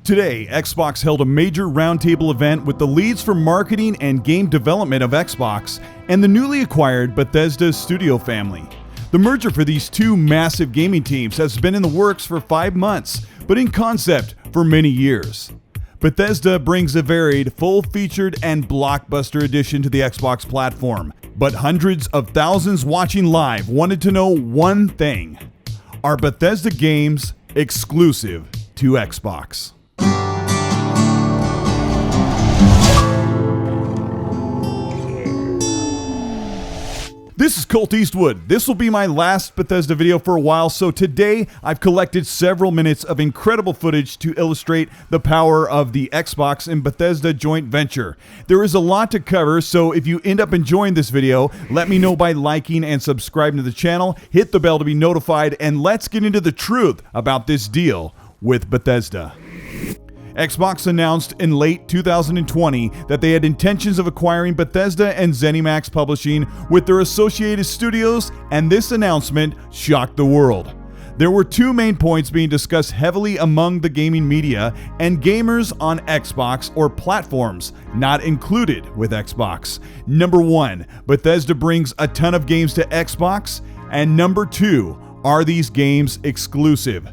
Today, Xbox held a major roundtable event with the leads for marketing and game development of Xbox and the newly acquired Bethesda Studio family. The merger for these two massive gaming teams has been in the works for 5 months, but in concept for many years. Bethesda brings a varied, full-featured, and blockbuster edition to the Xbox platform, but hundreds of thousands watching live wanted to know one thing: are Bethesda games exclusive to Xbox? This is Colteastwood. This will be my last Bethesda video for a while, so today I've collected several minutes of incredible footage to illustrate the power of the Xbox and Bethesda joint venture. There is a lot to cover, so if you end up enjoying this video, let me know by liking and subscribing to the channel, hit the bell to be notified, and let's get into the truth about this deal with Bethesda. Xbox announced in late 2020 that they had intentions of acquiring Bethesda and ZeniMax Publishing with their associated studios, and this announcement shocked the world. There were two main points being discussed heavily among the gaming media and gamers on Xbox or platforms not included with Xbox. Number one, Bethesda brings a ton of games to Xbox, and number two, are these games exclusive?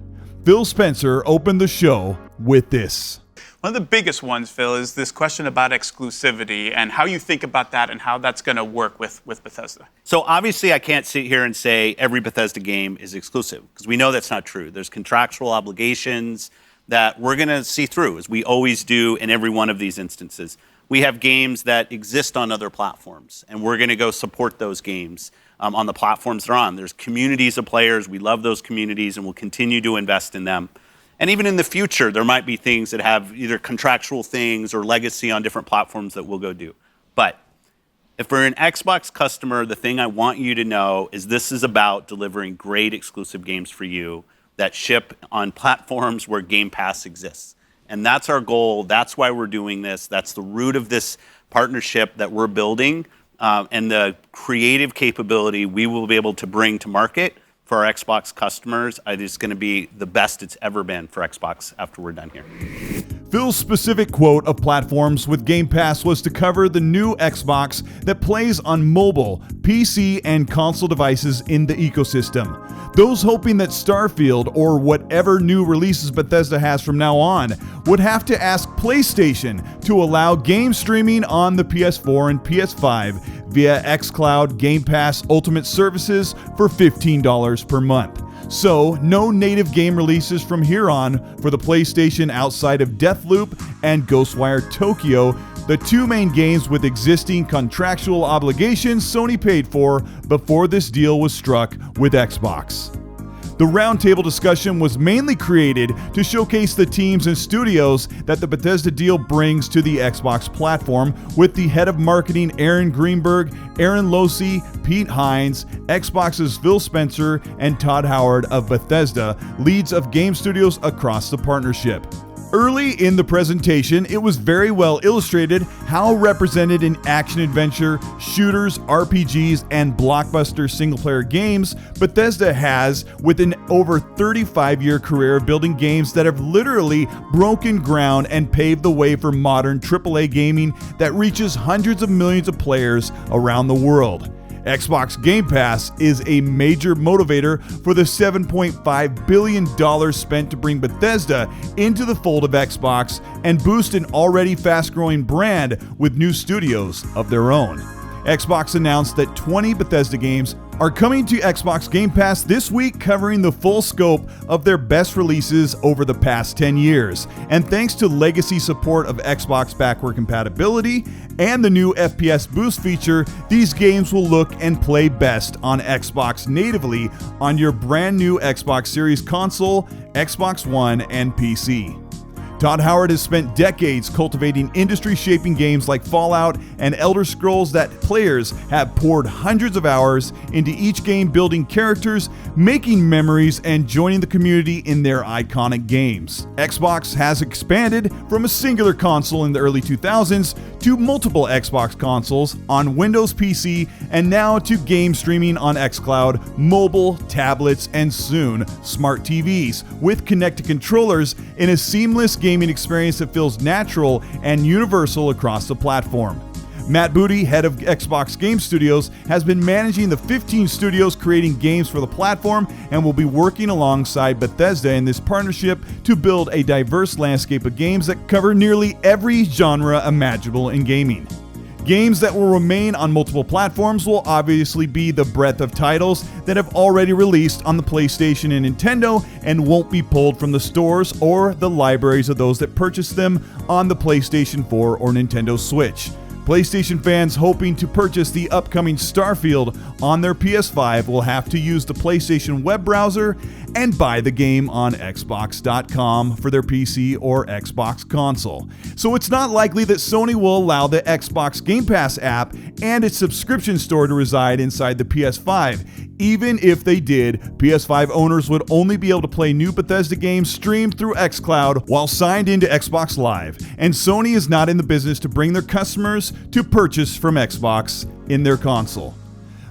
Phil Spencer opened the show with this. One of the biggest ones, Phil, is this question about exclusivity and how you think about that and how that's going to work with Bethesda. So obviously I can't sit here and say every Bethesda game is exclusive, because we know that's not true. There's contractual obligations that we're going to see through, as we always do in every one of these instances. We have games that exist on other platforms, and we're going to go support those games on the platforms they're on. There's communities of players. We love those communities, and we'll continue to invest in them. And even in the future, there might be things that have either contractual things or legacy on different platforms that we'll go do. But if we're an Xbox customer, the thing I want you to know is this is about delivering great exclusive games for you that ship on platforms where Game Pass exists. And that's our goal. That's why we're doing this. That's the root of this partnership that we're building, and the creative capability we will be able to bring to market for our Xbox customers. It's going to be the best it's ever been for Xbox after we're done here. Phil's specific quote of platforms with Game Pass was to cover the new Xbox that plays on mobile, PC, and console devices in the ecosystem. Those hoping that Starfield or whatever new releases Bethesda has from now on would have to ask PlayStation to allow game streaming on the PS4 and PS5 via xCloud Game Pass Ultimate services for $15 per month. So, no native game releases from here on for the PlayStation outside of Deathloop and Ghostwire Tokyo, the two main games with existing contractual obligations Sony paid for before this deal was struck with Xbox. The roundtable discussion was mainly created to showcase the teams and studios that the Bethesda deal brings to the Xbox platform, with the head of marketing Aaron Greenberg, Aaron Losey, Pete Hines, Xbox's Phil Spencer, and Todd Howard of Bethesda, leads of game studios across the partnership. Early in the presentation, it was very well illustrated how represented in action-adventure, shooters, RPGs, and blockbuster single-player games Bethesda has, with an over 35-year career of building games that have literally broken ground and paved the way for modern AAA gaming that reaches hundreds of millions of players around the world. Xbox Game Pass is a major motivator for the $7.5 billion spent to bring Bethesda into the fold of Xbox and boost an already fast-growing brand with new studios of their own. Xbox announced that 20 Bethesda games are coming to Xbox Game Pass this week, covering the full scope of their best releases over the past 10 years. And thanks to legacy support of Xbox backward compatibility and the new FPS boost feature, these games will look and play best on Xbox natively on your brand new Xbox Series console, Xbox One, and PC. Todd Howard has spent decades cultivating industry-shaping games like Fallout and Elder Scrolls that players have poured hundreds of hours into each game, building characters, making memories, and joining the community in their iconic games. Xbox has expanded from a singular console in the early 2000s to multiple Xbox consoles on Windows PC, and now to game streaming on xCloud, mobile, tablets, and soon smart TVs with connected controllers in a seamless game gaming experience that feels natural and universal across the platform. Matt Booty, head of Xbox Games Studios, has been managing the 15 studios creating games for the platform and will be working alongside Bethesda in this partnership to build a diverse landscape of games that cover nearly every genre imaginable in gaming. Games that will remain on multiple platforms will obviously be the breadth of titles that have already released on the PlayStation and Nintendo and won't be pulled from the stores or the libraries of those that purchased them on the PlayStation 4 or Nintendo Switch. PlayStation fans hoping to purchase the upcoming Starfield on their PS5 will have to use the PlayStation web browser and buy the game on Xbox.com for their PC or Xbox console. So it's not likely that Sony will allow the Xbox Game Pass app and its subscription store to reside inside the PS5. Even if they did, PS5 owners would only be able to play new Bethesda games streamed through xCloud while signed into Xbox Live, and Sony is not in the business to bring their customers to purchase from Xbox in their console.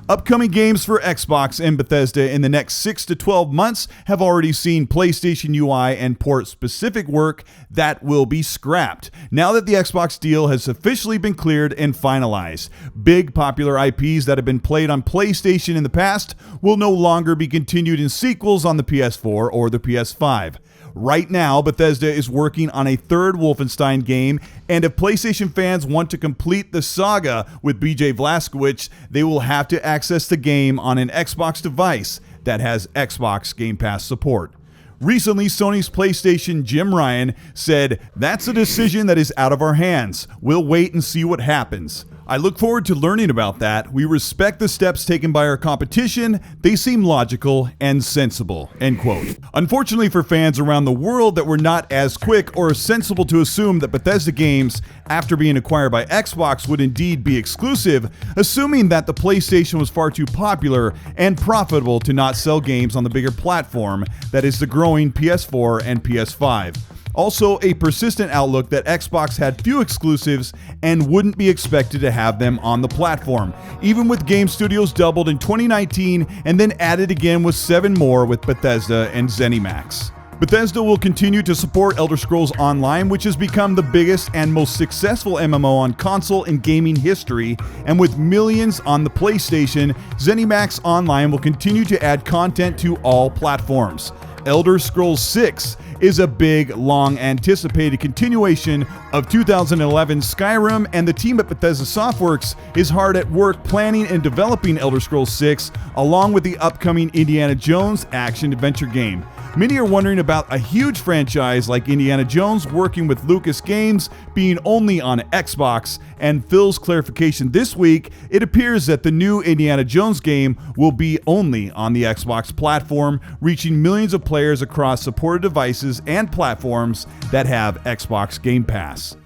Upcoming games for Xbox and Bethesda in the next 6 to 12 months have already seen PlayStation UI and port-specific work that will be scrapped now that the Xbox deal has officially been cleared and finalized. Big popular IPs that have been played on PlayStation in the past will no longer be continued in sequels on the PS4 or the PS5. Right now, Bethesda is working on a third Wolfenstein game, and if PlayStation fans want to complete the saga with BJ Blazkowicz, they will have to access the game on an Xbox device that has Xbox Game Pass support. Recently, Sony's PlayStation Jim Ryan said, "That's a decision that is out of our hands. We'll wait and see what happens. I look forward to learning about that. We respect the steps taken by our competition. They seem logical and sensible." End quote. Unfortunately for fans around the world that were not as quick or sensible to assume that Bethesda games, after being acquired by Xbox, would indeed be exclusive, assuming that the PlayStation was far too popular and profitable to not sell games on the bigger platform that is the growing PS4 and PS5. Also, a persistent outlook that Xbox had few exclusives and wouldn't be expected to have them on the platform, even with Game Studios doubled in 2019 and then added again with 7 more with Bethesda and ZeniMax. Bethesda will continue to support Elder Scrolls Online, which has become the biggest and most successful MMO on console in gaming history, and with millions on the PlayStation, ZeniMax Online will continue to add content to all platforms. Elder Scrolls 6 is a big, long-anticipated continuation of 2011 Skyrim, and the team at Bethesda Softworks is hard at work planning and developing Elder Scrolls 6, along with the upcoming Indiana Jones action-adventure game. Many are wondering about a huge franchise like Indiana Jones working with Lucas Games being only on Xbox, and Phil's clarification this week, it appears that the new Indiana Jones game will be only on the Xbox platform, reaching millions of players across supported devices and platforms that have Xbox Game Pass.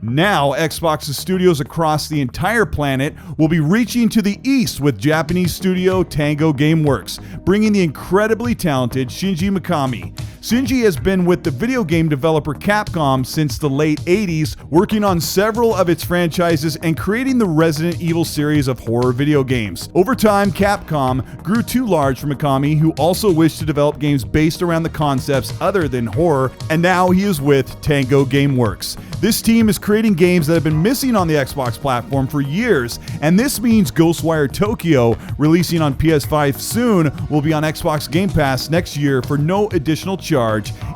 Now, Xbox's studios across the entire planet will be reaching to the east with Japanese studio Tango Gameworks, bringing the incredibly talented Shinji Mikami. Shinji has been with the video game developer Capcom since the late 80s, working on several of its franchises and creating the Resident Evil series of horror video games. Over time, Capcom grew too large for Mikami, who also wished to develop games based around the concepts other than horror, and now he is with Tango Gameworks. This team is creating games that have been missing on the Xbox platform for years, and this means Ghostwire Tokyo, releasing on PS5 soon, will be on Xbox Game Pass next year for no additional charge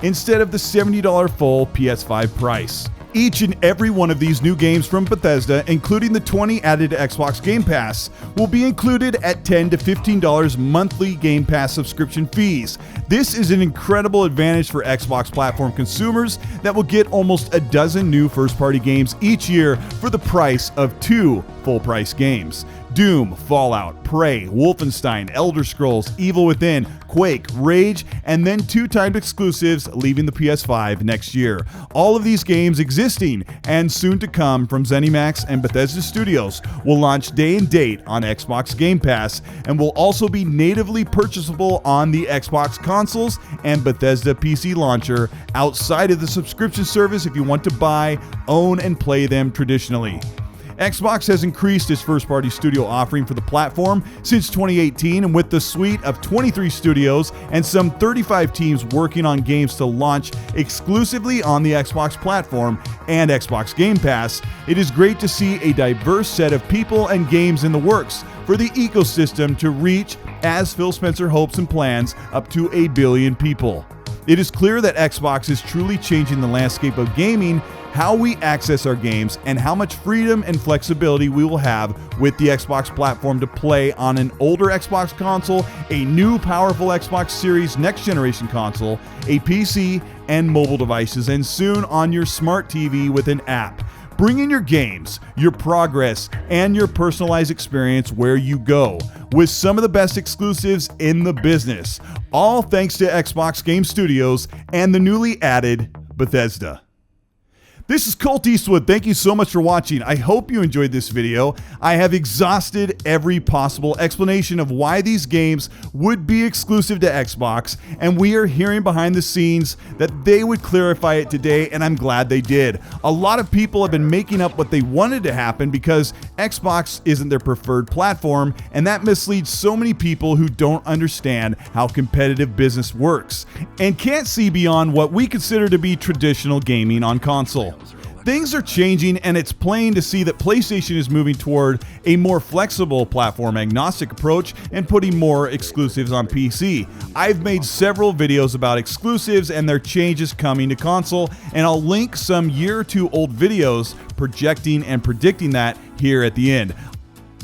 instead of the $70 full PS5 price. Each and every one of these new games from Bethesda, including the 20 added to Xbox Game Pass, will be included at $10 to $15 monthly Game Pass subscription fees. This is an incredible advantage for Xbox platform consumers that will get almost a dozen new first-party games each year for the price of 2 full-price games. Doom, Fallout, Prey, Wolfenstein, Elder Scrolls, Evil Within, Quake, Rage, and then 2 timed exclusives leaving the PS5 next year. All of these games existing and soon to come from ZeniMax and Bethesda Studios will launch day and date on Xbox Game Pass and will also be natively purchasable on the Xbox consoles and Bethesda PC launcher outside of the subscription service if you want to buy, own, and play them traditionally. Xbox has increased its first-party studio offering for the platform since 2018, and with the suite of 23 studios and some 35 teams working on games to launch exclusively on the Xbox platform and Xbox Game Pass, it is great to see a diverse set of people and games in the works for the ecosystem to reach, as Phil Spencer hopes and plans, up to 1 billion people. It is clear that Xbox is truly changing the landscape of gaming, how we access our games, and how much freedom and flexibility we will have with the Xbox platform to play on an older Xbox console, a new powerful Xbox Series next generation console, a PC, and mobile devices, and soon on your smart TV with an app. Bring in your games, your progress, and your personalized experience where you go, with some of the best exclusives in the business, all thanks to Xbox Game Studios and the newly added Bethesda. This is Colteastwood. Thank you so much for watching. I hope you enjoyed this video. I have exhausted every possible explanation of why these games would be exclusive to Xbox, and we are hearing behind the scenes that they would clarify it today, and I'm glad they did. A lot of people have been making up what they wanted to happen because Xbox isn't their preferred platform, and that misleads so many people who don't understand how competitive business works and can't see beyond what we consider to be traditional gaming on console. Things are changing, and it's plain to see that PlayStation is moving toward a more flexible platform agnostic approach and putting more exclusives on PC. I've made several videos about exclusives and their changes coming to console, and I'll link some year or two old videos projecting and predicting that here at the end.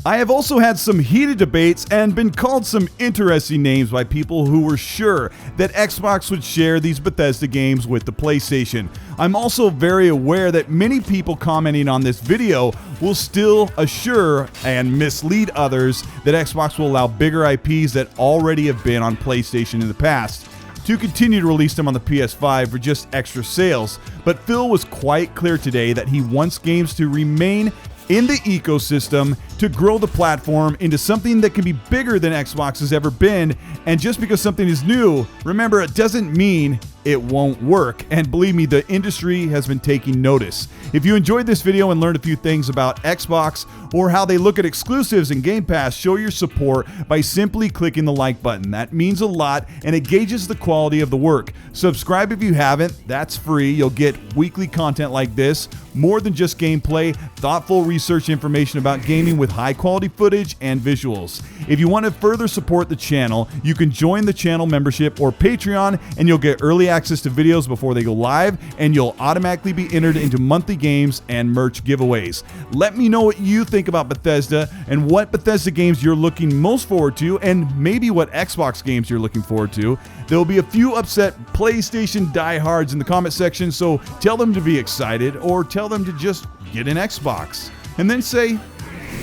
I have also had some heated debates and been called some interesting names by people who were sure that Xbox would share these Bethesda games with the PlayStation. I'm also very aware that many people commenting on this video will still assure and mislead others that Xbox will allow bigger IPs that already have been on PlayStation in the past to continue to release them on the PS5 for just extra sales. But Phil was quite clear today that he wants games to remain in the ecosystem to grow the platform into something that can be bigger than Xbox has ever been. And just because something is new, remember, it doesn't mean it won't work. And believe me, the industry has been taking notice. If you enjoyed this video and learned a few things about Xbox or how they look at exclusives and Game Pass, show your support by simply clicking the like button. That means a lot, and it gauges the quality of the work. Subscribe if you haven't. That's free. You'll get weekly content like this, more than just gameplay, thoughtful research information about gaming with high quality footage and visuals. If you want to further support the channel, you can join the channel membership or Patreon, and you'll get early access to videos before they go live, and you'll automatically be entered into monthly games and merch giveaways. Let me know what you think about Bethesda and what Bethesda games you're looking most forward to, and maybe what Xbox games you're looking forward to. There will be a few upset PlayStation diehards in the comment section, so tell them to be excited or tell them to just get an Xbox and then say,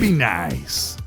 be nice.